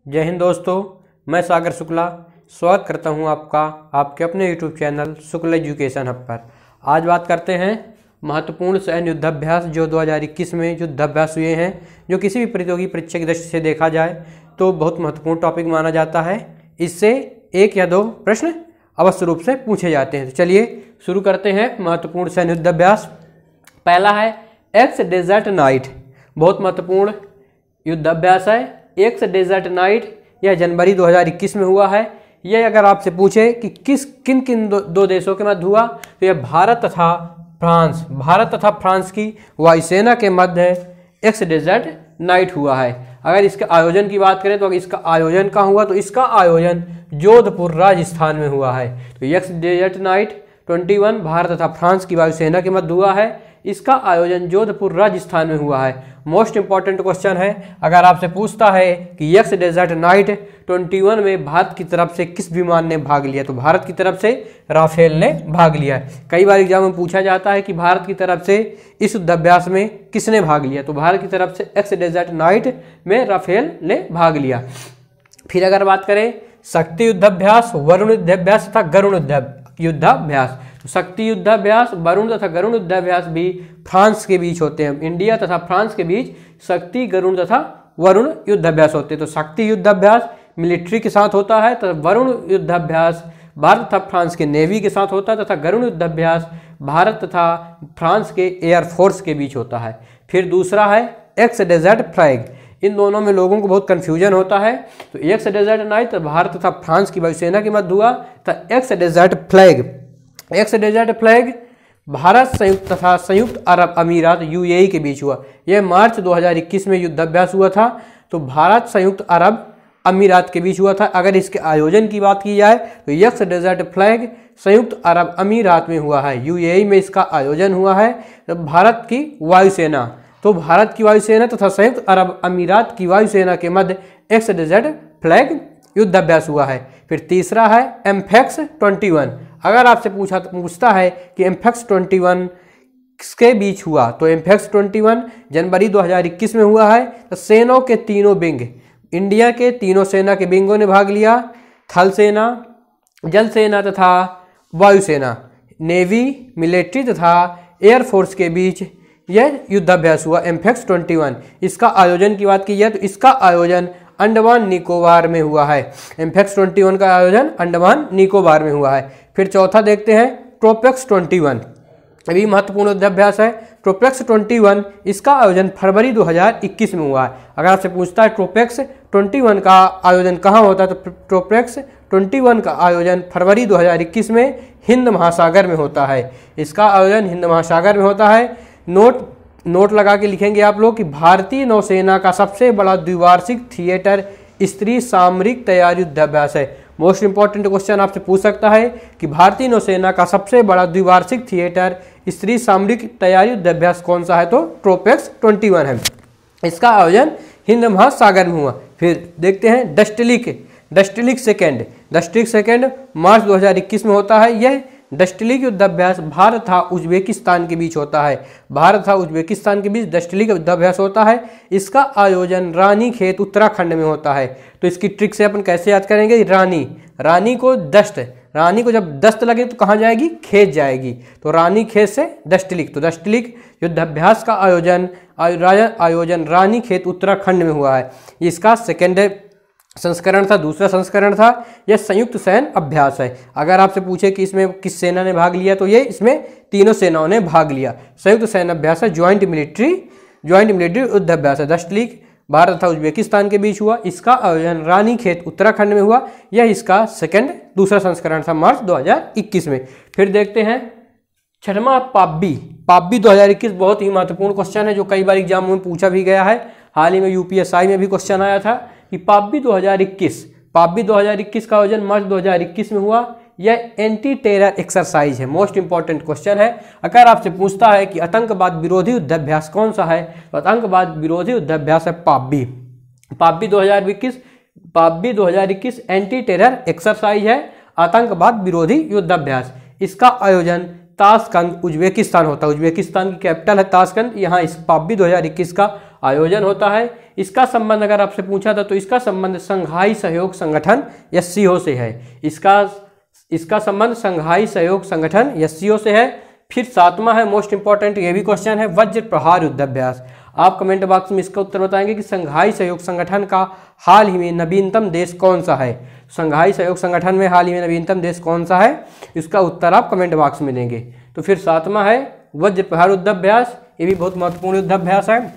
जय हिंद दोस्तों, मैं सागर शुक्ला स्वागत करता हूं आपका आपके अपने YouTube channel Shukla education hub पर। आज बात करते हैं महत्वपूर्ण सैन्य युद्धाभ्यास जो 2021 में युद्धाभ्यास हुए हैं, जो किसी भी प्रतियोगी परीक्षा की दृष्टि से देखा जाए तो बहुत महत्वपूर्ण टॉपिक माना जाता है। इससे एक या दो प्रश्न अवश्य रूप से पूछे जाते हैं। तो चलिए शुरू करते हैं महत्वपूर्ण सैन्य युद्धाभ्यास। पहला है एक्स डेजर्ट नाइट, बहुत महत्वपूर्ण युद्धाभ्यास है। एक्स डेजर्ट नाइट यह जनवरी 2021 में हुआ है। यह अगर आपसे पूछे कि किन किन दो देशों के मध्य हुआ तो यह भारत तथा फ्रांस की वायुसेना के मध्य एक्स डेजर्ट नाइट हुआ है। अगर इसके आयोजन की बात करें तो अगर इसका आयोजन कहाँ हुआ तो इसका आयोजन जोधपुर राजस्थान में हुआ है। तो एक्स डेजर्ट नाइट 21 भारत तथा फ्रांस की वायुसेना के मध्य हुआ है। इसका आयोजन जोधपुर राजस्थान में हुआ है। मोस्ट इंपॉर्टेंट क्वेश्चन है, अगर आपसे पूछता है कि एक्स डेजर्ट नाइट 21 में भारत की तरफ से किस विमान ने भाग लिया, तो भारत की तरफ से राफेल ने भाग लिया। कई बार एग्जाम में पूछा जाता है कि भारत की तरफ से इस युद्धाभ्यास में किसने भाग लिया, तो भारत की तरफ से एक्स डेजर्ट नाइट में राफेल ने भाग लिया। फिर अगर बात करें शक्ति युद्धाभ्यास, वरुण युद्धाभ्यास तथा गरुण युद्धाभ्यास, तो शक्ति युद्धाभ्यास, वरुण तथा गरुण युद्धाभ्यास भी फ्रांस के बीच होते हैं। इंडिया तथा फ्रांस के बीच शक्ति, गरुण तथा वरुण युद्धाभ्यास होते हैं। तो शक्ति युद्धाभ्यास मिलिट्री के साथ होता है तथा वरुण युद्धाभ्यास भारत तथा फ्रांस के नेवी के साथ होता है तथा गरुण युद्धाभ्यास भारत तथा फ्रांस के एयरफोर्स के बीच होता है। फिर दूसरा है एक्स डेजर्ट फ्लैग। इन दोनों में लोगों को बहुत कंफ्यूजन होता है। तो एक्स डेजर्ट नाइट भारत तथा फ्रांस की वायुसेना के मध्य हुआ तथा एक्स डेजर्ट फ्लैग भारत संयुक्त तथा संयुक्त अरब अमीरात यूएई के बीच हुआ। यह मार्च 2021 में युद्धाभ्यास हुआ था। तो भारत संयुक्त अरब अमीरात के बीच हुआ था। अगर इसके आयोजन की बात की जाए तो एक्स डेजर्ट फ्लैग संयुक्त अरब अमीरात में हुआ है, यूएई में इसका आयोजन हुआ है। तो भारत की वायुसेना तथा संयुक्त अरब अमीरात की वायुसेना के मध्य एक्स डेजर्ट फ्लैग युद्धाभ्यास हुआ है। फिर तीसरा है एम्फेक्स 21। अगर आपसे पूछता है कि एम्फेक्स 21 किसके बीच हुआ, तो एम्फेक्स 21 जनवरी 2021 में हुआ है। तो सेनाओं के तीनों विंग, इंडिया के तीनों सेना के विंगों ने भाग लिया, थल सेना, जल सेना तथा वायुसेना, नेवी, मिलिट्री तथा एयरफोर्स के बीच यह युद्धाभ्यास हुआ एम्फेक्स 21। इसका आयोजन की बात की जाए तो इसका आयोजन अंडमान निकोबार में हुआ है। एम्फेक्स 21 का आयोजन अंडमान निकोबार में हुआ है। फिर चौथा देखते हैं ट्रोपेक्स 21, अभी महत्वपूर्ण युद्धाभ्यास है। ट्रोपेक्स 21 इसका आयोजन फरवरी 2021 में हुआ है। अगर आपसे पूछता है ट्रोपेक्स 21 का आयोजन कहाँ होता है, तो ट्रोपेक्स 21 का आयोजन फरवरी 2021 में हिंद महासागर में होता है। इसका आयोजन हिंद महासागर में होता है। नोट लगा के लिखेंगे आप लोग कि भारतीय नौसेना का सबसे बड़ा द्विवार्षिक थिएटर स्त्री सामरिक तैयारी युद्धाभ्यास है। मोस्ट इंपॉर्टेंट क्वेश्चन आपसे पूछ सकता है कि भारतीय नौसेना का सबसे बड़ा द्विवार्षिक थिएटर स्त्री सामरिक तैयारी युद्धाभ्यास कौन सा है, तो ट्रोपेक्स 21 है। इसका आयोजन हिंद महासागर में हुआ। फिर देखते हैं डस्टिलिक सेकेंड मार्च 2021 में होता है। यह डस्टिलिक युद्धाभ्यास भारत तथा उज्बेकिस्तान के बीच होता है। भारत तथा उज्बेकिस्तान के बीच डस्टिलिक युद्धाभ्यास होता है। इसका आयोजन रानीखेत उत्तराखंड में होता है। तो इसकी ट्रिक से अपन कैसे याद करेंगे, रानी को जब दस्त लगे तो कहाँ जाएगी, खेत जाएगी। तो रानीखेत से डस्टिलिक, तो डस्टिलिक युद्धाभ्यास का आयोजन रानीखेत उत्तराखंड में हुआ है। इसका सेकेंड संस्करण था, दूसरा संस्करण था। यह संयुक्त सैन्य अभ्यास है। अगर आपसे पूछे कि इसमें किस सेना ने भाग लिया, तो ये इसमें तीनों सेनाओं ने भाग लिया। संयुक्त सैन्य अभ्यास है, ज्वाइंट मिलिट्री युद्धाभ्यास है। डस्टिलिक भारत तथा उज्बेकिस्तान के बीच हुआ। इसका आयोजन रानीखेत उत्तराखंड में हुआ। यह इसका दूसरा संस्करण था मार्च 2021 में। फिर देखते हैं छठवां पाब्बी 2021, बहुत ही महत्वपूर्ण क्वेश्चन है जो कई बार एग्जाम में पूछा भी गया है। हाल ही में यूपीएसआई में भी क्वेश्चन आया था कि पाब्बी 2021 का आयोजन मार्च 2021 में हुआ। यह एंटी टेरर एक्सरसाइज है। मोस्ट इंपॉर्टेंट क्वेश्चन है। अगर आपसे पूछता है कि आतंकवाद विरोधी युद्धाभ्यास कौन सा है, तो आतंकवाद विरोधी युद्धाभ्यास है पाब्बी 2021 एंटी टेरर एक्सरसाइज है, आतंकवाद विरोधी युद्धाभ्यास। इसका आयोजन ताशकंद उज्बेकिस्तान होता है। उज्बेकिस्तान की कैपिटल है ताशकंद। यहाँ इस पाब्बी 2021 का आयोजन होता है। इसका संबंध अगर आपसे पूछा था तो इसका संबंध संघाई सहयोग संगठन SCO से है। इसका संबंध संघाई सहयोग संगठन SCO से है। फिर 7वां है, मोस्ट इंपॉर्टेंट ये भी क्वेश्चन है, वज्र प्रहार युद्धाभ्यास। आप कमेंट बॉक्स में इसका उत्तर बताएंगे कि संघाई सहयोग संगठन का हाल ही में नवीनतम देश कौन सा है। संघाई सहयोग संगठन में हाल ही में नवीनतम देश कौन सा है, इसका उत्तर आप कमेंट बॉक्स में देंगे। तो फिर 7वां है वज्र प्रहार युद्धाभ्यास, ये भी बहुत महत्वपूर्ण युद्धाभ्यास है।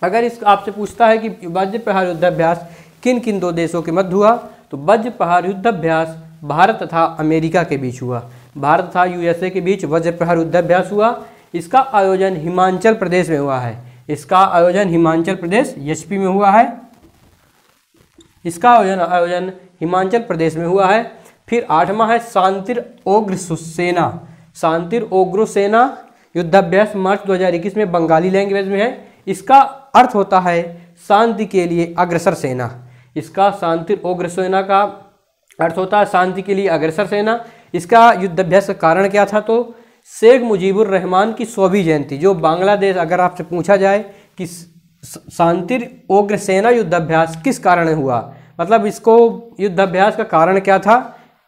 अगर इस आपसे पूछता है कि वज्र प्रहार युद्धाभ्यास किन किन 2 देशों के मध्य हुआ, तो वज्र प्रहार युद्धाभ्यास भारत तथा अमेरिका के बीच हुआ। भारत तथा USA के बीच वज्र प्रहार युद्धाभ्यास हुआ। इसका आयोजन हिमाचल प्रदेश में हुआ है। इसका आयोजन हिमाचल प्रदेश HP में हुआ है। इसका आयोजन हिमाचल प्रदेश में हुआ है। फिर 8वां है शांतिर उग्र सेना। शांतिर उग्र सेना युद्धाभ्यास मार्च 2021 में बंगाली लैंग्वेज में है। इसका अर्थ होता है शांति के लिए अग्रसर सेना। इसका शांतिर उग्र सेना का अर्थ होता है शांति के लिए अग्रसर सेना। इसका युद्धाभ्यास का कारण क्या था, तो शेख मुजीबुर रहमान की 100वीं जयंती, जो बांग्लादेश, अगर आपसे पूछा जाए कि शांतिर उग्र सेना युद्धाभ्यास किस कारण हुआ, मतलब इसको युद्धाभ्यास का कारण क्या था,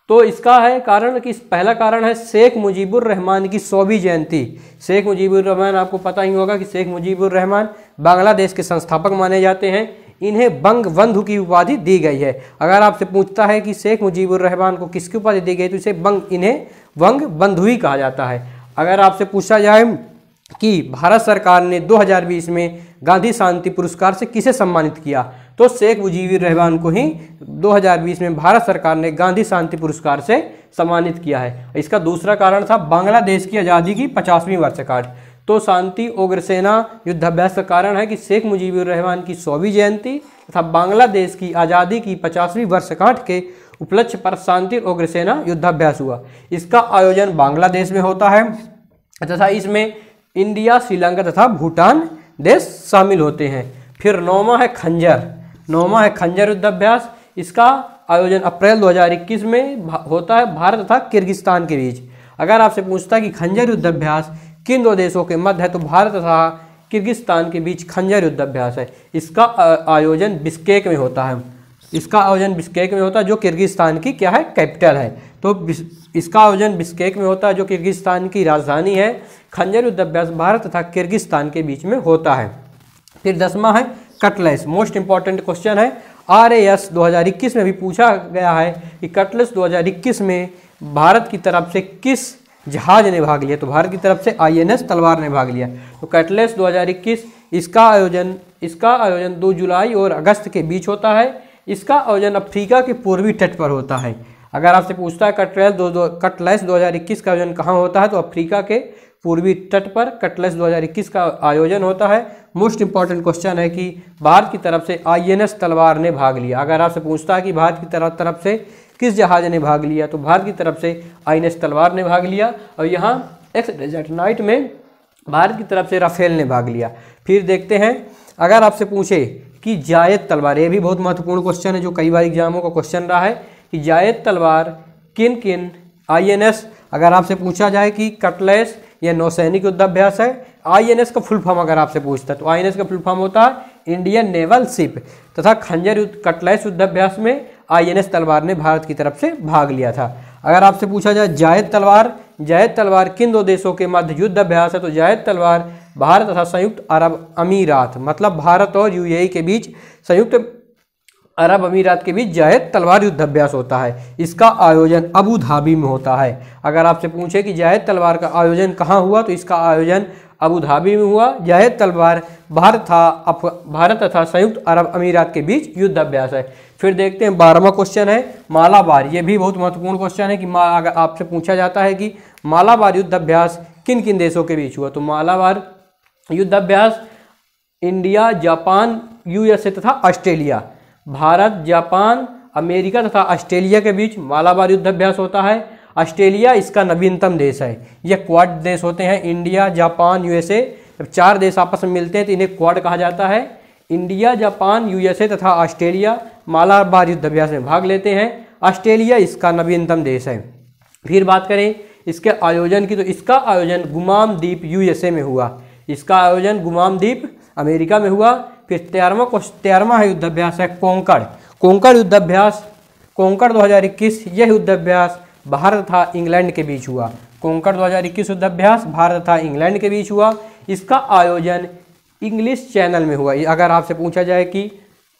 तो इसका है कारण कि पहला कारण है शेख मुजीबुर रहमान की 100वीं जयंती। शेख मुजीबुर रहमान, आपको पता ही होगा कि शेख मुजीबुर रहमान बांग्लादेश के संस्थापक माने जाते हैं। इन्हें बंग बंधु की उपाधि दी गई है। अगर आपसे पूछता है कि शेख मुजीबुर रहमान को किसकी उपाधि दी गई, तो इन्हें बंग बंधु ही कहा जाता है। अगर आपसे पूछा जाए कि भारत सरकार ने 2020 में गांधी शांति पुरस्कार से किसे सम्मानित किया, तो शेख मुजीबुर रहमान को ही 2020 में भारत सरकार ने गांधी शांति पुरस्कार से सम्मानित किया है। इसका दूसरा कारण था बांग्लादेश की आज़ादी की 50वीं वर्षगांठ। तो शांति उग्र सेना युद्धाभ्यास का कारण है कि शेख मुजीबुर रहमान की 100वीं जयंती तथा बांग्लादेश की आज़ादी की 50वीं वर्षगांठ के उपलक्ष्य पर शांति उग्र सेना युद्धाभ्यास हुआ। इसका आयोजन बांग्लादेश में होता है तथा इसमें इंडिया, श्रीलंका तथा भूटान देश शामिल होते हैं। फिर 9वां है खंजर। 9वां है खंजर युद्धाभ्यास। इसका आयोजन अप्रैल 2021 में होता है भारत तथा किर्गिस्तान के बीच। अगर आपसे पूछता है कि खंजर युद्धाभ्यास किन 2 देशों के मध्य है, तो भारत तथा किर्गिस्तान के बीच खंजर युद्धाभ्यास है। इसका आयोजन बिश्केक में होता है। इसका आयोजन बिश्केक में होता है, जो किर्गिस्तान की क्या है, कैपिटल है। तो इसका आयोजन बिश्केक में होता है, जो किर्गिस्तान की राजधानी है। खंजर युद्धाभ्यास भारत तथा किर्गिस्तान के बीच में होता है। फिर 10वां है कटलेस। मोस्ट इंपॉर्टेंट क्वेश्चन है, RAS 2021 में भी पूछा गया है कि कटलेस 2021 में भारत की तरफ से किस जहाज ने भाग लिया, तो भारत की तरफ से INS तलवार ने भाग लिया। तो कटलेस 2021 इसका आयोजन 2 जुलाई और अगस्त के बीच होता है। इसका आयोजन अफ्रीका के पूर्वी तट पर होता है। अगर आपसे पूछता है कटलेस 2021 का आयोजन कहाँ होता है, तो अफ्रीका के पूर्वी तट पर कटलेस 2021 का आयोजन होता है। मोस्ट इंपॉर्टेंट क्वेश्चन है कि भारत की तरफ से INS तलवार ने भाग लिया। अगर आपसे पूछता है कि भारत की तरफ से किस जहाज ने भाग लिया, तो भारत की तरफ से INS तलवार ने भाग लिया। और यहाँ एक्स डेजर्ट नाइट में भारत की तरफ से राफेल ने भाग लिया। फिर देखते हैं, अगर आपसे पूछे कि जायद तलवार, ये भी बहुत महत्वपूर्ण क्वेश्चन है जो कई बार एग्जामों का क्वेश्चन रहा है कि जायद तलवार किन किन INS, अगर आपसे पूछा जाए कि कटलेस या नौसैनिक युद्धाभ्यास है, INS का फुल फॉर्म अगर आपसे पूछता है तो INS का फुल फॉर्म होता है इंडियन नेवल शिप। तथा खंजर कटलेस युद्धाभ्यास में INS तलवार ने भारत की तरफ से भाग लिया था। अगर आपसे पूछा जाए जायद तलवार किन 2 देशों के मध्य युद्धाभ्यास है, तो जायद तलवार भारत तथा संयुक्त अरब अमीरात, मतलब भारत और UAE के बीच, संयुक्त अरब अमीरात के बीच जायद तलवार युद्धाभ्यास होता है। इसका आयोजन अबू धाबी में होता है। अगर आपसे पूछे कि जायद तलवार का आयोजन कहाँ हुआ, तो इसका आयोजन अबू धाबी में हुआ। जायद तलवार भारत तथा संयुक्त अरब अमीरात के बीच युद्धाभ्यास है। फिर देखते हैं 12वां क्वेश्चन है मालाबार। ये भी बहुत महत्वपूर्ण क्वेश्चन है कि अगर आपसे पूछा जाता है कि मालाबार युद्धाभ्यास किन किन देशों के बीच हुआ, तो मालाबार युद्धाभ्यास इंडिया, जापान, USA तथा ऑस्ट्रेलिया, भारत, जापान, अमेरिका तथा ऑस्ट्रेलिया के बीच मालाबार युद्धाभ्यास होता है। ऑस्ट्रेलिया इसका नवीनतम देश है। ये क्वाड देश होते हैं, इंडिया, जापान, USA। जब 4 देश आपस में मिलते हैं तो इन्हें क्वाड कहा जाता है। इंडिया, जापान, USA तथा ऑस्ट्रेलिया मालाबार युद्धाभ्यास में भाग लेते हैं। ऑस्ट्रेलिया इसका नवीनतम देश है। फिर बात करें इसके आयोजन की, तो इसका आयोजन गुमाम द्वीप USA में हुआ। इसका आयोजन गुमाम द्वीप अमेरिका में हुआ। फिर 13वां युद्धाभ्यास है कोंकण युद्धाभ्यास। कोंकण 2021 यह युद्धाभ्यास भारत तथा इंग्लैंड के बीच हुआ। कोंकण 2021 युद्धाभ्यास भारत तथा इंग्लैंड के बीच हुआ। इसका आयोजन इंग्लिश चैनल में हुआ। अगर आपसे पूछा जाए कि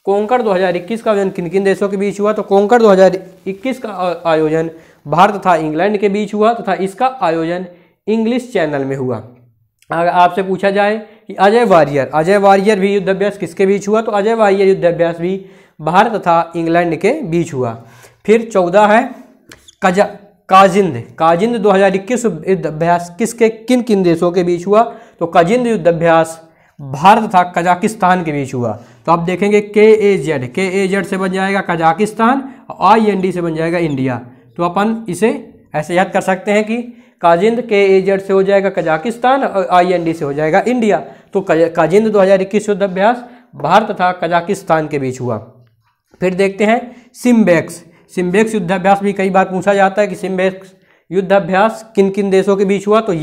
कोंकण 2021 का आयोजन किन किन देशों के बीच हुआ, तो कोंकण 2021 का आयोजन भारत तथा इंग्लैंड के बीच हुआ तथा इसका आयोजन इंग्लिश चैनल में हुआ। अगर आपसे पूछा जाए कि अजय वारियर भी युद्धाभ्यास किसके बीच हुआ, तो अजय वारियर युद्धाभ्यास भी भारत तथा इंग्लैंड के बीच हुआ। फिर 14 है काजिंद 2021 युद्धाभ्यास किन किन देशों के बीच हुआ, तो काजिंद युद्धाभ्यास भारत तथा कजाकिस्तान के बीच हुआ। तो आप देखेंगे KAZ से बन जाएगा कजाकिस्तान और IND से बन जाएगा इंडिया। तो अपन इसे ऐसे याद कर सकते हैं कि काजिंद KAZ से हो जाएगा कजाकिस्तान और IND से हो जाएगा इंडिया। तो काजिंद 2021 युद्धाभ्यास भारत तथा कजाकिस्तान के बीच हुआ। फिर देखते हैं सिम्बेक्स युद्धाभ्यास भी कई बार पूछा जाता है कि सिम्बेक्स युद्धाभ्यास किन किन देशों के बीच हुआ, तो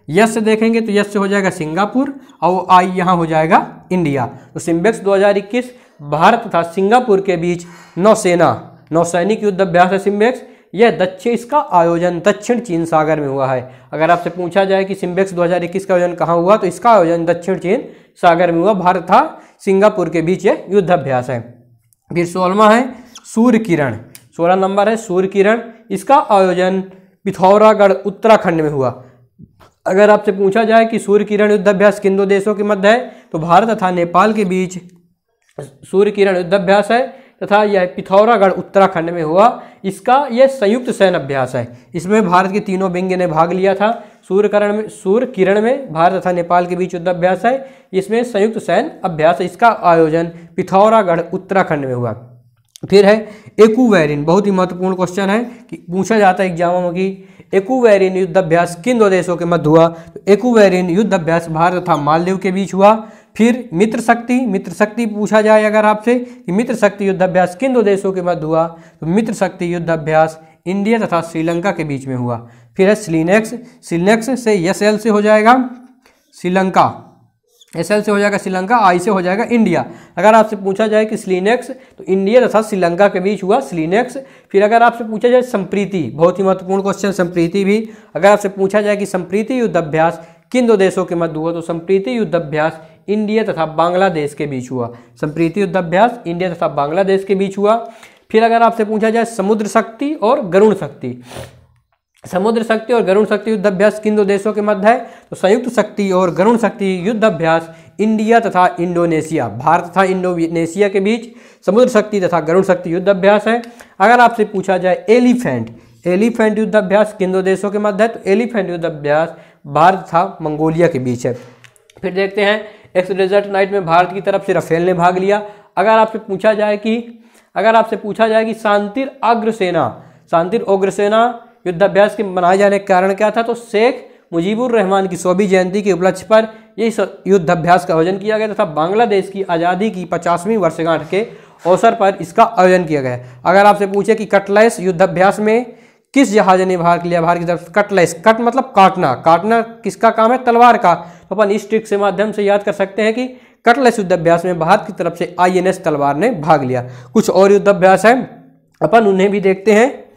यस से देखेंगे तो यस से हो जाएगा सिंगापुर और आई यहाँ हो जाएगा इंडिया। तो सिम्बेक्स 2021 भारत तथा सिंगापुर के बीच नौसैनिक युद्धाभ्यास है सिम्बेक्स। यह इसका आयोजन दक्षिण चीन सागर में हुआ है। अगर आपसे पूछा जाए कि सिम्बेक्स 2021 का आयोजन कहाँ हुआ, तो इसका आयोजन दक्षिण चीन सागर में हुआ। भारत तथा सिंगापुर के बीच यह युद्धाभ्यास है। फिर 16वां है सूर्य किरण। 16 नंबर है सूर्य किरण। इसका आयोजन पिथौरागढ़ उत्तराखंड में हुआ। अगर आपसे पूछा जाए कि सूर्य किरण युद्धाभ्यास किन दो देशों के मध्य है, तो भारत तथा नेपाल के बीच सूर्य किरण युद्धाभ्यास है तथा यह पिथौरागढ़ उत्तराखंड में हुआ। इसका यह संयुक्त सैन्य अभ्यास है। इसमें भारत के तीनों विंग ने भाग लिया था। सूर्य किरण में भारत तथा नेपाल के बीच युद्धाभ्यास है। इसमें संयुक्त सैन्य अभ्यास है। इसका आयोजन पिथौरागढ़ उत्तराखंड में हुआ। फिर है एक्यूवेरिन। बहुत ही महत्वपूर्ण क्वेश्चन है कि पूछा जाता है एग्जामों में कि एक्यूवेरिन युद्धाभ्यास किन दो देशों के मध्य हुआ, तो एक्यूवेरिन युद्धाभ्यास भारत तथा मालदीव के बीच हुआ। फिर मित्र शक्ति पूछा जाए अगर आपसे कि मित्र शक्ति युद्धाभ्यास किन दो देशों के मध्य हुआ, तो मित्र शक्ति युद्धाभ्यास इंडिया तथा श्रीलंका के बीच में हुआ। फिर है स्लिनेक्स से SL से हो जाएगा श्रीलंका, SL से हो जाएगा श्रीलंका, I से हो जाएगा इंडिया। अगर आपसे पूछा जाए कि स्लिनेक्स, तो इंडिया तथा श्रीलंका के बीच हुआ स्लिनेक्स। फिर अगर आपसे पूछा जाए संप्रीति, बहुत ही महत्वपूर्ण क्वेश्चन संप्रीति भी। अगर आपसे पूछा जाए कि संप्रीति युद्धाभ्यास किन दो देशों के मध्य हुआ, तो संप्रीति युद्धाभ्यास इंडिया तथा बांग्लादेश के बीच हुआ। संप्रीति युद्धाभ्यास इंडिया तथा बांग्लादेश के बीच हुआ। फिर अगर आपसे पूछा जाए समुद्र शक्ति और गरुण शक्ति युद्धाभ्यास किन दो देशों के मध्य है, तो संयुक्त शक्ति और गरुण शक्ति युद्धाभ्यास इंडिया तथा इंडोनेशिया, भारत तथा इंडोनेशिया के बीच समुद्र शक्ति तथा गरुण शक्ति युद्धाभ्यास है। अगर आपसे पूछा जाए एलिफेंट युद्धाभ्यास किन दो देशों के मध्य है, तो एलिफेंट युद्धाभ्यास भारत तथा मंगोलिया के बीच है। फिर देखते हैं एक्स डेजर्ट नाइट में भारत की तरफ से राफेल ने भाग लिया। अगर आपसे पूछा जाए कि शांतिर अग्रसेना युद्धाभ्यास के मनाए जाने का कारण क्या था, तो शेख मुजीबुर रहमान की 100वीं जयंती के उपलक्ष्य पर यह युद्धाभ्यास का आयोजन किया गया तथा बांग्लादेश की आज़ादी की 50वीं वर्षगांठ के अवसर पर इसका आयोजन किया गया। अगर आपसे पूछे कि कटलेस युद्धाभ्यास में किस जहाज ने भाग लिया भारत की तरफ, कट मतलब काटना किसका काम है, तलवार का। तो अपन इस ट्रिक से माध्यम से याद कर सकते हैं कि कटलेस युद्धाभ्यास में भारत की तरफ से INS तलवार ने भाग लिया। कुछ और युद्धाभ्यास है, अपन उन्हें भी देखते हैं।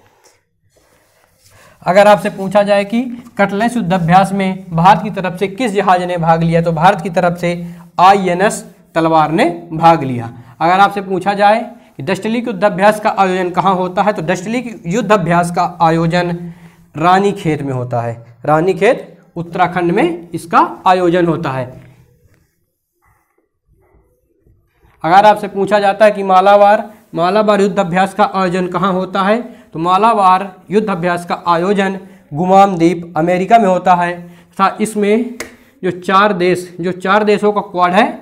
अगर आपसे पूछा जाए कि कटलेस युद्धाभ्यास में भारत की तरफ से किस जहाज ने भाग लिया, तो भारत की तरफ से INS तलवार ने भाग लिया। अगर आपसे पूछा जाए कि डस्टलिक युद्धाभ्यास का आयोजन कहाँ होता है, तो डस्टलिक युद्धाभ्यास का आयोजन रानीखेत में होता है। रानीखेत उत्तराखंड में इसका आयोजन होता है। अगर आपसे पूछा जाता है कि मालाबार युद्धाभ्यास का आयोजन कहाँ होता है, तो मालाबार युद्धाभ्यास का आयोजन गुआम द्वीप अमेरिका में होता है तथा इसमें जो चार देशों का क्वाड है,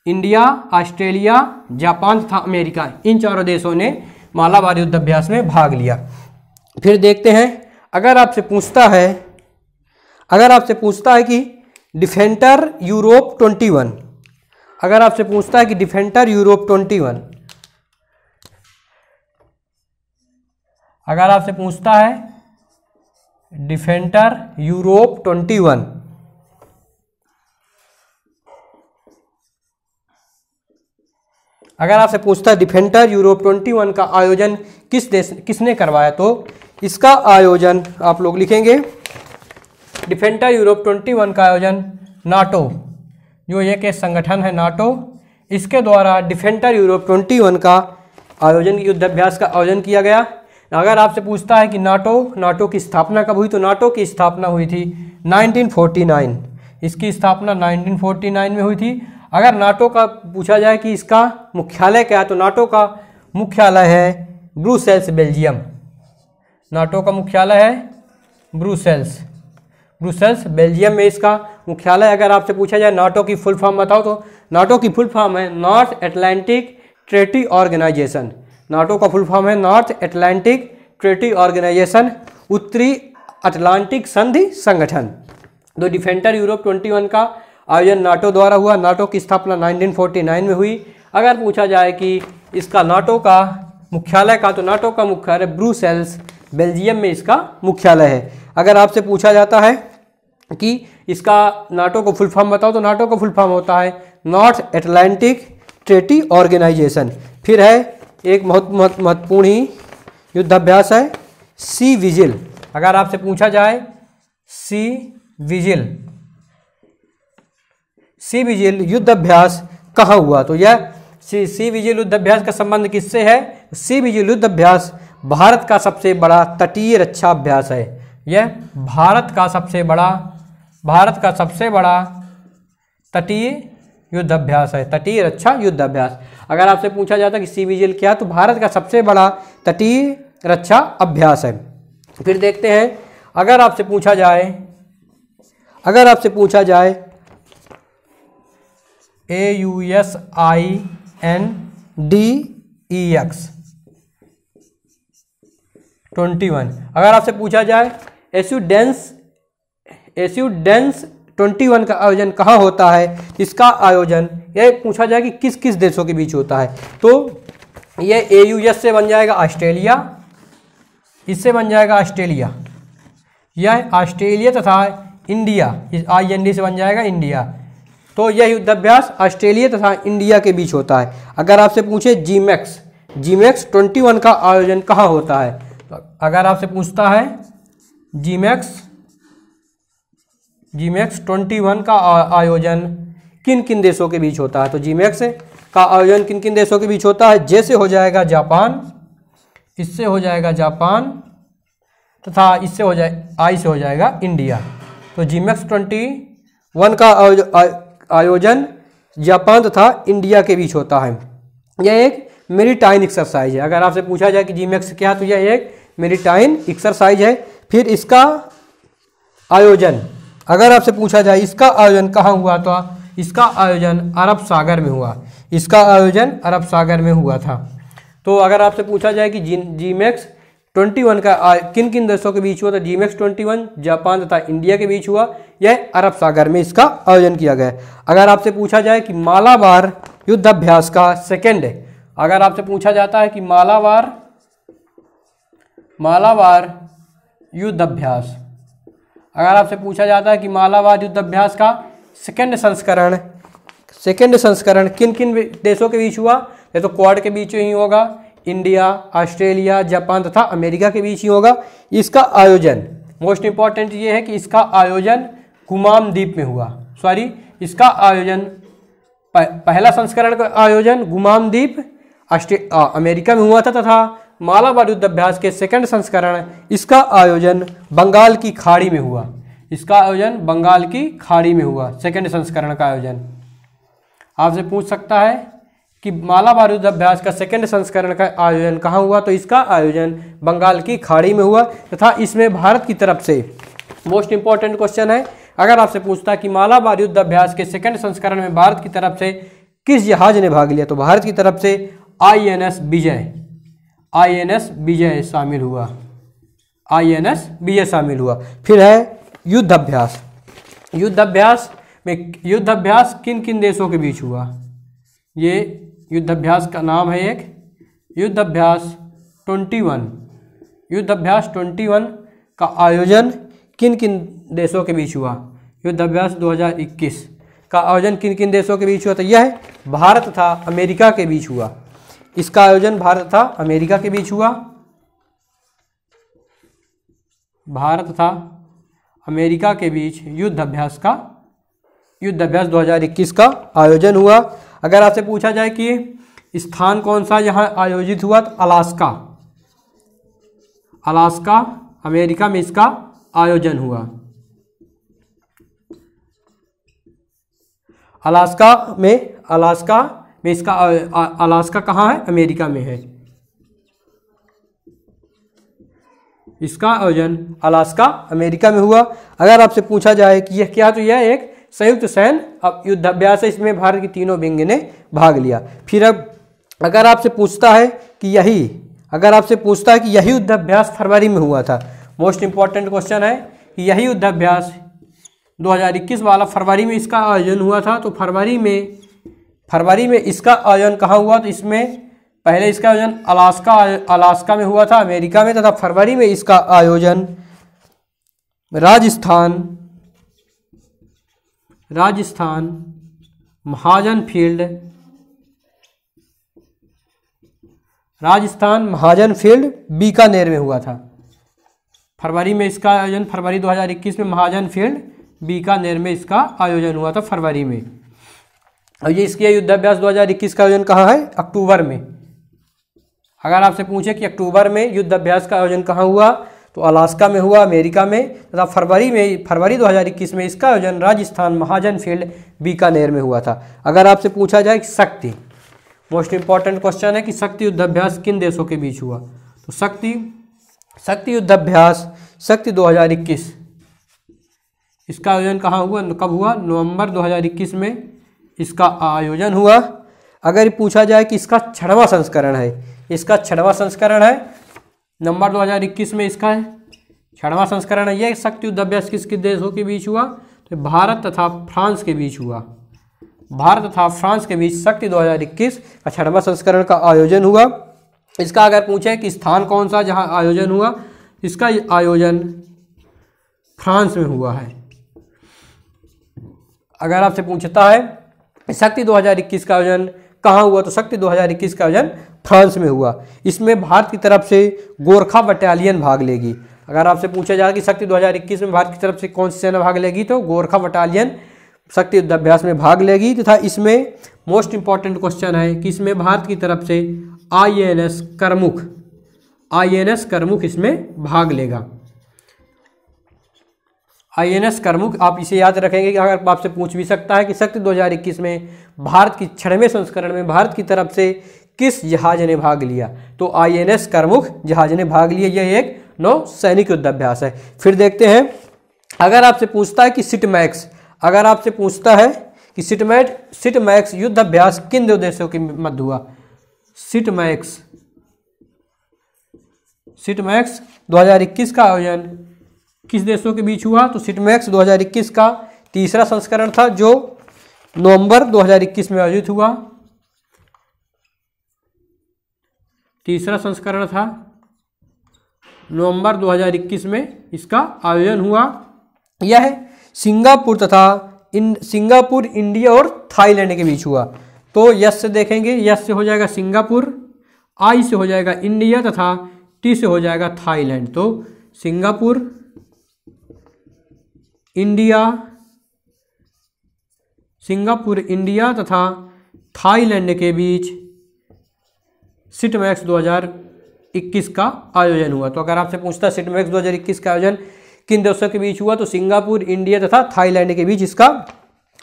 इंडिया, ऑस्ट्रेलिया, जापान तथा अमेरिका, इन चारों देशों ने मालाबार युद्धाभ्यास में भाग लिया। फिर देखते हैं अगर आपसे पूछता है कि डिफेंडर यूरोप 21, अगर आपसे पूछता है कि डिफेंडर यूरोप 21, अगर आपसे पूछता है डिफेंडर यूरोप 21, अगर आपसे पूछता है डिफेंडर यूरोप 21 का आयोजन किसने करवाया, तो इसका आयोजन आप लोग लिखेंगे डिफेंडर यूरोप 21 का आयोजन नाटो, जो एक संगठन है नाटो, इसके द्वारा डिफेंडर यूरोप 21 का आयोजन, युद्धाभ्यास का आयोजन किया गया। अगर आपसे पूछता है कि नाटो की स्थापना कब हुई, तो नाटो की स्थापना हुई थी 1949, इसकी स्थापना 1949 में हुई थी। अगर नाटो का पूछा जाए कि इसका मुख्यालय क्या है, तो नाटो का मुख्यालय है ब्रुसेल्स, बेल्जियम। नाटो का मुख्यालय है ब्रुसेल्स बेल्जियम में इसका मुख्यालय। अगर आपसे पूछा जाए नाटो की फुल फॉर्म बताओ, तो नाटो की फुल फॉर्म है North Atlantic treaty organisation. NATO का फुल फॉर्म है नॉर्थ एटलांटिक ट्रेटी ऑर्गेनाइजेशन, उत्तरी अटलांटिक संधि संगठन। तो डिफेंडर यूरोप 21 का आयोजन नाटो द्वारा हुआ। नाटो की स्थापना 1949 में हुई। अगर पूछा जाए कि इसका नाटो का मुख्यालय का, तो नाटो का मुख्यालय ब्रुसेल्स, बेल्जियम में इसका मुख्यालय है। अगर आपसे पूछा जाता है कि इसका नाटो को फुल फॉर्म बताओ, तो नाटो का फुल फॉर्म होता है नॉर्थ एटलांटिक ट्रेटी ऑर्गेनाइजेशन। फिर है एक बहुत महत्वपूर्ण ही युद्धाभ्यास है सी विजिल। अगर आपसे पूछा जाए सी विजिल युद्धाभ्यास कहाँ हुआ, तो यह सी विजिल युद्धाभ्यास का संबंध किससे है? सी विजिल युद्धाभ्यास भारत का सबसे बड़ा तटीय रक्षा अभ्यास है। यह भारत का सबसे बड़ा तटीय युद्धाभ्यास है, तटीय रक्षा युद्धाभ्यास। अगर आपसे पूछा जाता है कि सी विजिल क्या, तो भारत का सबसे बड़ा तटीय रक्षा अभ्यास है। फिर देखते हैं, अगर आपसे पूछा जाए AUSINDEX 21, अगर आपसे पूछा जाए एस्यूडेंस 21 का आयोजन कहाँ होता है, इसका आयोजन यह पूछा जाए कि किस किस देशों के बीच होता है, तो यह AUS से बन जाएगा ऑस्ट्रेलिया, इससे बन जाएगा ऑस्ट्रेलिया, यह ऑस्ट्रेलिया तथा इंडिया, इस IND से बन जाएगा इंडिया। तो यह युद्धाभ्यास ऑस्ट्रेलिया तथा इंडिया के बीच होता है। अगर आपसे पूछे जीमैक्स 21 का आयोजन कहाँ होता है, तो अगर आपसे पूछता है जीमैक्स 21 का आयोजन किन किन देशों के बीच होता है, तो जीमैक्स का आयोजन किन किन देशों के बीच होता है, जैसे हो जाएगा जापान, इससे हो जाएगा जापान तथा इससे हो जाएगा इंडिया। तो जीमैक्स 21 का आयोजन जापान तथा इंडिया के बीच होता है। यह एक मेरीटाइन एक्सरसाइज है। अगर आपसे पूछा जाए कि जीमैक्स क्या, तो यह एक मेरीटाइन एक्सरसाइज है। फिर इसका आयोजन, अगर आपसे पूछा जाए इसका आयोजन कहाँ हुआ, तो इसका आयोजन अरब सागर में हुआ, इसका आयोजन अरब सागर में हुआ था। तो अगर आपसे पूछा जाए कि जीमैक्स 21 का किन किन देशों के बीच हुआ, तो जीमैक्स 21 जापान तथा इंडिया के बीच हुआ, यह अरब सागर में इसका आयोजन किया गया। अगर आपसे पूछा जाए कि मालाबार युद्धाभ्यास का सेकंड, अगर आपसे पूछा जाता है कि मालाबार युद्धाभ्यास, अगर आपसे पूछा जाता है कि मालाबार युद्धाभ्यास का सेकंड संस्करण किन किन देशों के बीच हुआ, ये तो क्वाड के बीच ही होगा, इंडिया, ऑस्ट्रेलिया, जापान तथा अमेरिका के बीच ही होगा। इसका आयोजन, मोस्ट इंपॉर्टेंट ये है कि इसका आयोजन गुमाम द्वीप में हुआ, इसका आयोजन पहला संस्करण का आयोजन गुमाम द्वीप अमेरिका में हुआ था, तथा मालाबार युद्धाभ्यास के सेकंड संस्करण इसका आयोजन बंगाल की खाड़ी में हुआ, इसका आयोजन बंगाल की खाड़ी में हुआ। सेकंड संस्करण का आयोजन आपसे पूछ सकता है कि मालाबार युद्धाभ्यास का सेकंड संस्करण का आयोजन कहाँ हुआ, तो इसका आयोजन बंगाल की खाड़ी में हुआ तथा इसमें भारत की तरफ से, मोस्ट इंपॉर्टेंट क्वेश्चन है, अगर आपसे पूछता है कि मालाबार युद्धाभ्यास के सेकंड संस्करण में भारत की तरफ से किस जहाज ने भाग लिया, तो भारत की तरफ से INS विजय शामिल हुआ, INS विजय शामिल हुआ। फिर है युद्धाभ्यास में किन किन देशों के बीच हुआ, ये युद्धाभ्यास का नाम है एक युद्धाभ्यास 21 का आयोजन किन किन देशों के बीच हुआ, युद्धाभ्यास 2021 का आयोजन किन किन देशों के बीच हुआ? तो यह भारत तथा अमेरिका के बीच हुआ। इसका आयोजन भारत तथा अमेरिका के बीच हुआ। भारत तथा अमेरिका के बीच युद्धाभ्यास 2021 का आयोजन हुआ। अगर आपसे पूछा जाए कि स्थान कौन सा यहाँ आयोजित हुआ, तो अलास्का अमेरिका में इसका आयोजन हुआ। अलास्का में इसका अलास्का कहाँ है? अमेरिका में है। इसका आयोजन अलास्का अमेरिका में हुआ। अगर आपसे पूछा जाए कि यह क्या, तो यह एक संयुक्त सैन्य युद्धाभ्यास है। इसमें भारत की तीनों विंग ने भाग लिया। फिर अब अगर आपसे पूछता है कि यही युद्धाभ्यास फरवरी में हुआ था, मोस्ट इंपॉर्टेंट क्वेश्चन है कि यही युद्धाभ्यास 2021 वाला फरवरी में इसका आयोजन हुआ था। तो फरवरी में इसका आयोजन कहाँ हुआ? तो इसमें पहले इसका आयोजन अलास्का में हुआ था, अमेरिका में, तथा फरवरी में इसका आयोजन राजस्थान महाजन फील्ड बीकानेर में हुआ था। फरवरी में इसका आयोजन, फरवरी 2021 में महाजन फील्ड बीकानेर में इसका आयोजन हुआ था फरवरी में। और ये इसके युद्धाभ्यास 2021 का आयोजन कहाँ है? अक्टूबर में। अगर आपसे पूछे कि अक्टूबर में युद्धाभ्यास का आयोजन कहाँ हुआ, तो अलास्का में हुआ, अमेरिका में, तथा फरवरी 2021 में इसका आयोजन राजस्थान महाजन फील्ड बीकानेर में हुआ था। अगर आपसे पूछा जाए कि शक्ति, मोस्ट इंपॉर्टेंट क्वेश्चन है कि शक्ति युद्धाभ्यास किन देशों के बीच हुआ, तो शक्ति युद्धाभ्यास 2021 इसका आयोजन कहाँ हुआ, कब हुआ? नवंबर 2021 में इसका आयोजन हुआ। अगर पूछा जाए कि इसका 6वां संस्करण है, नवंबर 2021 में इसका 6वां संस्करण है। यह शक्ति युद्धाभ्यास किस किस देशों के बीच हुआ? तो भारत तथा फ्रांस के बीच हुआ। भारत तथा फ्रांस के बीच शक्ति 2021 का 6वां संस्करण का आयोजन हुआ। इसका अगर पूछे कि स्थान कौन सा जहां आयोजन हुआ, इसका आयोजन फ्रांस में हुआ है। अगर आपसे पूछता है शक्ति 2021 का आयोजन कहाँ हुआ, तो शक्ति 2021 का आयोजन फ्रांस में हुआ। इसमें भारत की तरफ से गोरखा बटालियन भाग लेगी। अगर आपसे पूछा जाए कि शक्ति 2021 में भारत की तरफ से कौन सी सेना भाग लेगी, तो गोरखा बटालियन शक्ति युद्धाभ्यास में भाग लेगी। तथा इसमें मोस्ट इंपॉर्टेंट क्वेश्चन है कि इसमें भारत की तरफ से INS करमुख इसमें भाग लेगा। INS करमुख, आप इसे याद रखेंगे कि अगर आपसे पूछ भी सकता है कि शक्ति 2021 में भारत की 6वें संस्करण में भारत की तरफ से किस जहाज ने भाग लिया, तो INS करमुख जहाज ने भाग लिया। यह एक नौसैनिक युद्धाभ्यास है। फिर देखते हैं, अगर आपसे पूछता है कि सिटमैक्स युद्धाभ्यास किन दो देशों के मध्य हुआ, सिटमैक्स 2021 का आयोजन किस देशों के बीच हुआ, तो सिटमैक्स 2021 का 3रा संस्करण था जो नवंबर 2021 में आयोजित हुआ। 3रा संस्करण था, नवंबर 2021 में इसका आयोजन हुआ। यह सिंगापुर, इंडिया और थाईलैंड के बीच हुआ। तो यस से देखेंगे, यस से हो जाएगा सिंगापुर, आई से हो जाएगा इंडिया तथा टी से हो जाएगा थाईलैंड। तो सिंगापुर, इंडिया तथा थाईलैंड के बीच सिटमैक्स 2021 का आयोजन हुआ। तो अगर आपसे पूछता है सिटमैक्स 2021 का आयोजन किन देशों के बीच हुआ, तो सिंगापुर, इंडिया तथा थाईलैंड के बीच इसका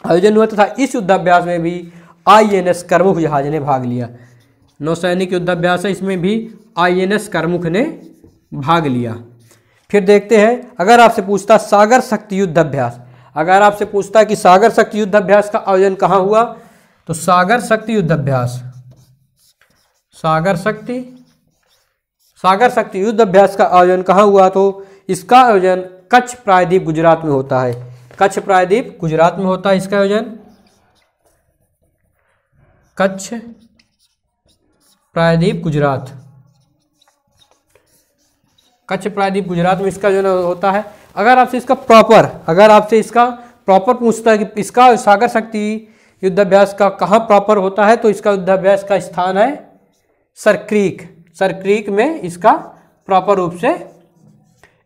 आयोजन हुआ। तथा इस युद्धाभ्यास में भी INS करमुख जहाज ने भाग लिया। नौसैनिक युद्धाभ्यास है, इसमें भी INS करमुख ने भाग लिया। फिर देखते हैं, अगर आपसे पूछता सागर शक्ति युद्धाभ्यास, अगर आपसे पूछता है कि सागर शक्ति युद्धाभ्यास का आयोजन कहाँ हुआ, तो सागर शक्ति युद्धाभ्यास का आयोजन कहाँ हुआ, तो इसका आयोजन कच्छ प्रायद्वीप गुजरात में होता है। कच्छ प्रायद्वीप गुजरात में होता है इसका आयोजन। कच्छ प्रायद्वीप गुजरात में इसका आयोजन होता है। अगर आपसे इसका प्रॉपर पूछता है कि इसका सागर शक्ति युद्धाभ्यास का कहाँ प्रॉपर होता है, तो इसका युद्धाभ्यास का स्थान है सरक्रीक। सरक्रीक में इसका प्रॉपर रूप से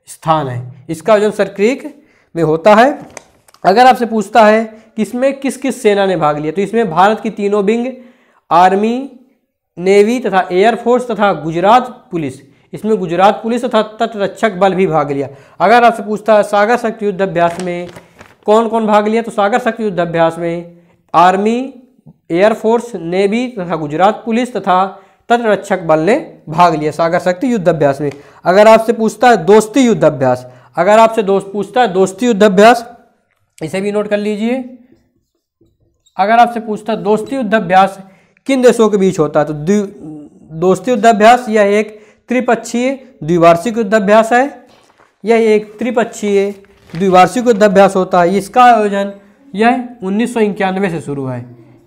स्थान है। इसका आयोजन सरक्रीक में होता है। अगर आपसे पूछता है कि इसमें किस किस सेना ने भाग लिया, तो इसमें भारत की तीनों विंग, आर्मी, नेवी तथा एयरफोर्स तथा गुजरात पुलिस, इसमें गुजरात पुलिस तथा तटरक्षक बल भी भाग लिया। अगर आपसे पूछता है सागर शक्ति युद्धाभ्यास में कौन कौन भाग लिया, तो सागर शक्ति युद्धाभ्यास में आर्मी, एयरफोर्स, नेवी तथा गुजरात पुलिस तथा तटरक्षक बल ने भाग लिया सागर शक्ति युद्धाभ्यास में। अगर आपसे पूछता है दोस्ती युद्धाभ्यास, अगर आपसे पूछता है दोस्ती युद्धाभ्यास, इसे भी नोट कर लीजिए। अगर आपसे पूछता है दोस्ती युद्धाभ्यास किन देशों के बीच होता है, तो दोस्ती युद्धाभ्यास यह एक त्रिपक्षीय द्विवार्षिक युद्धाभ्यास है। यह एक त्रिपक्षीय द्विवार्षिक युद्धाभ्यास होता है। इसका आयोजन यह 1991 से शुरू है।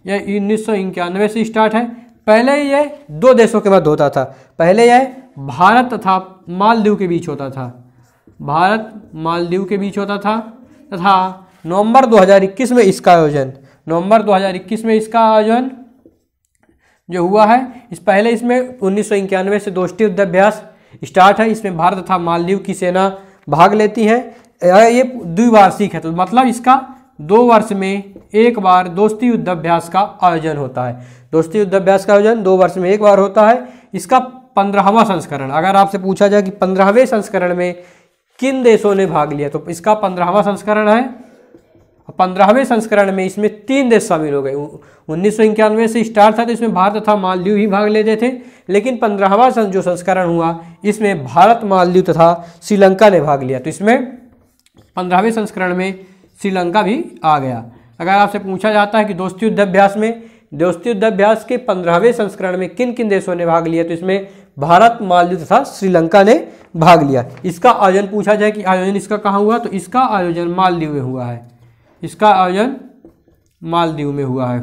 यह 1991 से स्टार्ट है। पहले यह दो देशों के मध्य होता था। पहले यह भारत तथा मालदीव के बीच होता था, भारत मालदीव के बीच होता था, तथा नवंबर 2021 में इसका आयोजन, नवंबर 2021 में इसका आयोजन जो हुआ है। इस पहले इसमें 1991 से दोस्ती युद्धाभ्यास स्टार्ट है। इसमें भारत तथा मालदीव की सेना भाग लेती है। ये द्विवार्षिक है, तो मतलब इसका 2 वर्ष में एक बार दोस्ती युद्धाभ्यास का आयोजन होता है। दोस्ती युद्धाभ्यास का आयोजन 2 वर्ष में एक बार होता है। इसका 15वां संस्करण, अगर आपसे पूछा जाए कि 15वें संस्करण में किन देशों ने भाग लिया, तो इसका 15वां संस्करण है। 15वें संस्करण में इसमें 3 देश शामिल हो गए। 1991 से स्टार्ट था, तो इसमें भारत तथा मालदीव ही भाग लेते थे, लेकिन 15वां जो संस्करण हुआ इसमें भारत, मालदीव तथा श्रीलंका ने भाग लिया। तो इसमें 15वें संस्करण में श्रीलंका भी आ गया। अगर आपसे पूछा जाता है कि दोस्ती युद्धाभ्यास में, दोस्ती युद्धाभ्यास के 15वें संस्करण में किन किन देशों ने भाग लिया, तो इसमें भारत, मालदीव तथा श्रीलंका ने भाग लिया। इसका आयोजन पूछा जाए कि आयोजन इसका कहाँ हुआ, तो इसका आयोजन मालदीव में हुआ है। इसका आयोजन मालदीव में हुआ है।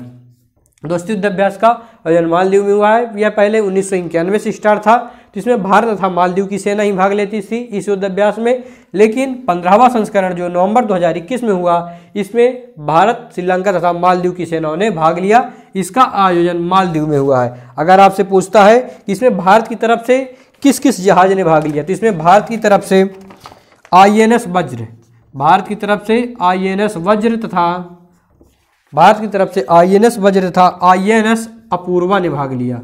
दोस्ती युद्धाभ्यास का आयोजन मालदीव में हुआ है। यह पहले 1991 से स्टार्ट था, तो इसमें भारत तथा मालदीव की सेना ही भाग लेती थी इस युद्धाभ्यास में। लेकिन 15वां संस्करण जो नवंबर 2021 में हुआ, इसमें भारत, श्रीलंका तथा मालदीव की सेनाओं ने भाग लिया। इसका आयोजन मालदीव में हुआ है। अगर आपसे पूछता है कि इसमें भारत की तरफ से किस किस जहाज ने भाग लिया, तो इसमें भारत की तरफ से INS वज्र, भारत की तरफ से INS वज्र तथा भारत की तरफ से INS वज्र तथा INS अपूर्वा ने भाग लिया।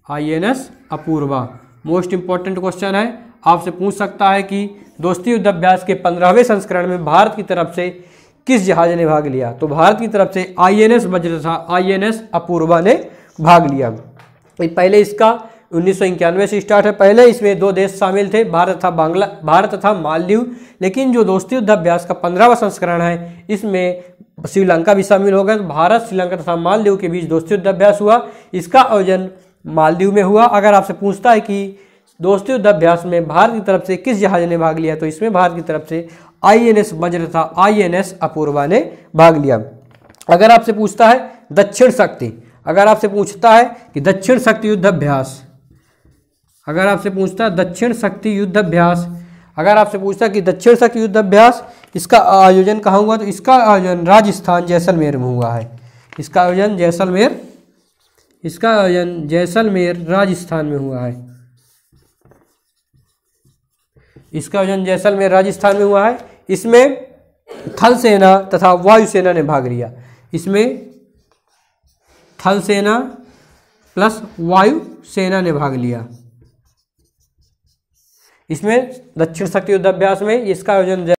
INS Apurva most important question है, आपसे पूछ सकता है कि दोस्ती युद्धाभ्यास के 15वें संस्करण में भारत की तरफ से किस जहाज ने भाग लिया, तो भारत की तरफ से INS वज्र तथा INS अपूर्वा ने भाग लिया। पहले इसका 1991 से स्टार्ट है। पहले इसमें 2 देश शामिल थे, भारत तथा मालदीव। लेकिन जो दोस्ती युद्धाभ्यास का 15वां संस्करण है, इसमें श्रीलंका भी शामिल हो गया। तो भारत, श्रीलंका तथा मालदीव के बीच दोस्ती युद्धाभ्यास हुआ। इसका आयोजन मालदीव में हुआ। अगर आपसे पूछता है कि दोस्ती युद्धाभ्यास में भारत की तरफ से किस जहाज ने भाग लिया, तो इसमें भारत की तरफ से INS वज्र तथा INS अपूर्वा ने भाग लिया। अगर आपसे पूछता है दक्षिण शक्ति, अगर आपसे पूछता है कि दक्षिण शक्ति युद्धाभ्यास, अगर आपसे पूछता है दक्षिण शक्ति युद्धाभ्यास, अगर आपसे पूछता है कि दक्षिण शक्ति युद्धाभ्यास इसका आयोजन कहाँ हुआ, तो इसका आयोजन राजस्थान जैसलमेर में हुआ है। इसका आयोजन जैसलमेर, इसका आयोजन जैसलमेर राजस्थान में हुआ है। इसका आयोजन जैसलमेर राजस्थान में हुआ है। इसमें थल सेना तथा वायुसेना ने भाग लिया। इसमें थल सेना प्लस वायु सेना ने भाग लिया। इसमें दक्षिण शक्ति युद्धाभ्यास में इसका आयोजन